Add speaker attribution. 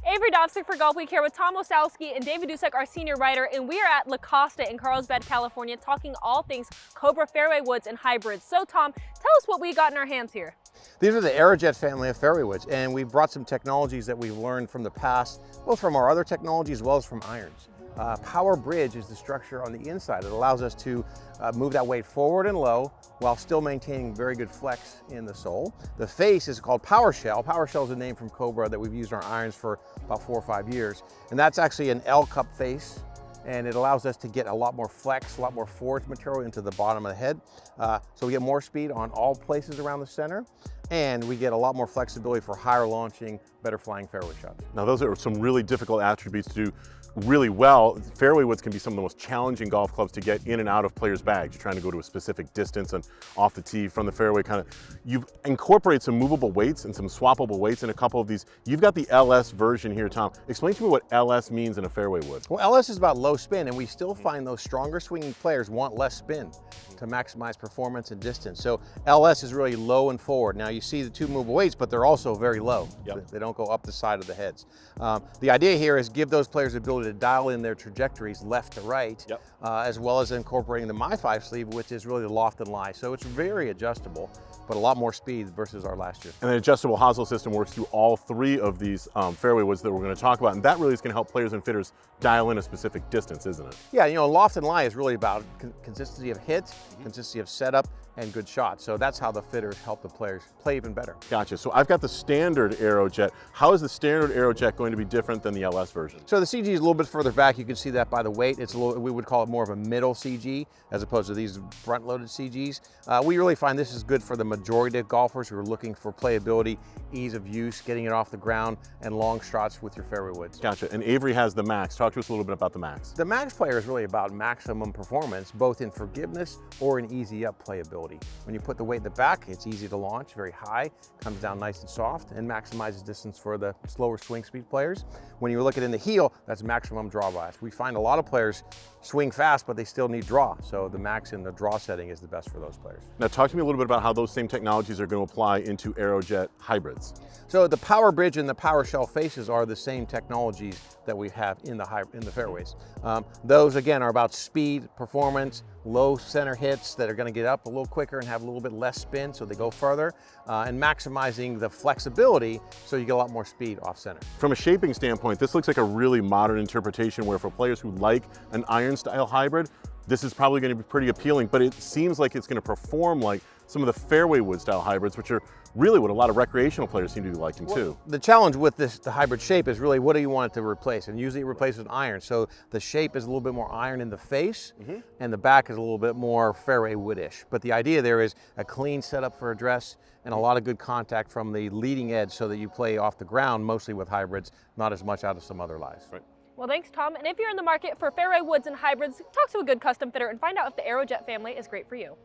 Speaker 1: Averee Dovsek for Golfweek here with Tom Olsavsky and David Dusek, our senior writer, and we are at La Costa in Carlsbad, California, talking all things Cobra fairway woods and hybrids. So Tom, tell us what we got in our hands here.
Speaker 2: These are the AeroJet family of fairway woods, and we've brought some technologies that we've learned from the past, both from our other technology as well as from irons. Power bridge is the structure on the inside. It allows us to move that weight forward and low while still maintaining very good flex in the sole. The face is called power shell. Power shell is a name from Cobra that we've used in our irons for about 4 or 5 years. And that's actually an L cup face, and it allows us to get a lot more flex, a lot more forward material into the bottom of the head. So we get more speed on all places around the center, and we get a lot more flexibility for higher launching, better flying fairway shots.
Speaker 3: Now those are some really difficult attributes to do really well. Fairway woods can be some of the most challenging golf clubs to get in and out of players' bags. You're trying to go to a specific distance and off the tee from the fairway You've incorporated some movable weights and some swappable weights in a couple of these. You've got the LS version here, Tom. Explain to me what LS means in a fairway wood.
Speaker 2: Well, LS is about low spin, and we still find those stronger swinging players want less spin to maximize performance and distance. So LS is really low and forward. Now you see the two movable weights, but they're also very low.
Speaker 3: Yep.
Speaker 2: They don't go up the side of the heads. The idea here is give those players the ability to dial in their trajectories left to right,
Speaker 3: yep,
Speaker 2: as well as incorporating the My 5 sleeve, which is really the loft and lie. So it's very adjustable, but a lot more speed versus our last year.
Speaker 3: And the adjustable hosel system works through all 3 of these fairway woods that we're going to talk about, and that really is going to help players and fitters dial in a specific distance, isn't it?
Speaker 2: Yeah, you know, loft and lie is really about consistency of hit, consistency of setup, and good shots. So that's how the fitters help the players play even better.
Speaker 3: Gotcha. So I've got the standard AeroJet. How is the standard AeroJet going to be different than the LS version?
Speaker 2: So the CG is a little bit further back. You can see that by the weight. It's a little, we would call it more of a middle CG as opposed to these front-loaded CGs. We really find this is good for the majority of golfers who are looking for playability, ease of use, getting it off the ground, and long shots with your fairway woods.
Speaker 3: Gotcha. And Averee has the Max. Talk to us a little bit about the Max.
Speaker 2: The Max player is really about maximum performance, both in forgiveness or in easy up playability. When you put the weight in the back, it's easy to launch, very high, comes down nice and soft, and maximizes distance for the slower swing speed players. When you look at it in the heel, that's maximum draw bias. We find a lot of players swing fast, but they still need draw. So the Max in the draw setting is the best for those players.
Speaker 3: Now talk to me a little bit about how those same technologies are going to apply into AeroJet hybrids.
Speaker 2: So the power bridge and the power shell faces are the same technologies that we have in the fairways. Those again are about speed, performance, low center hits that are going to get up a little quicker and have a little bit less spin so they go further, and maximizing the flexibility so you get a lot more speed off center.
Speaker 3: From a shaping standpoint, this looks like a really modern interpretation where for players who like an iron style hybrid, this is probably going to be pretty appealing, but it seems like it's going to perform like some of the fairway wood style hybrids, which are really what a lot of recreational players seem to be liking too.
Speaker 2: The challenge with the hybrid shape is really what do you want it to replace? And usually it replaces an iron. So the shape is a little bit more iron in the face, and the back is a little bit more fairway woodish. But the idea there is a clean setup for address and a lot of good contact from the leading edge so that you play off the ground, mostly with hybrids, not as much out of some other lies.
Speaker 3: Right.
Speaker 1: Well, thanks, Tom. And if you're in the market for fairway woods and hybrids, talk to a good custom fitter and find out if the AeroJet family is great for you.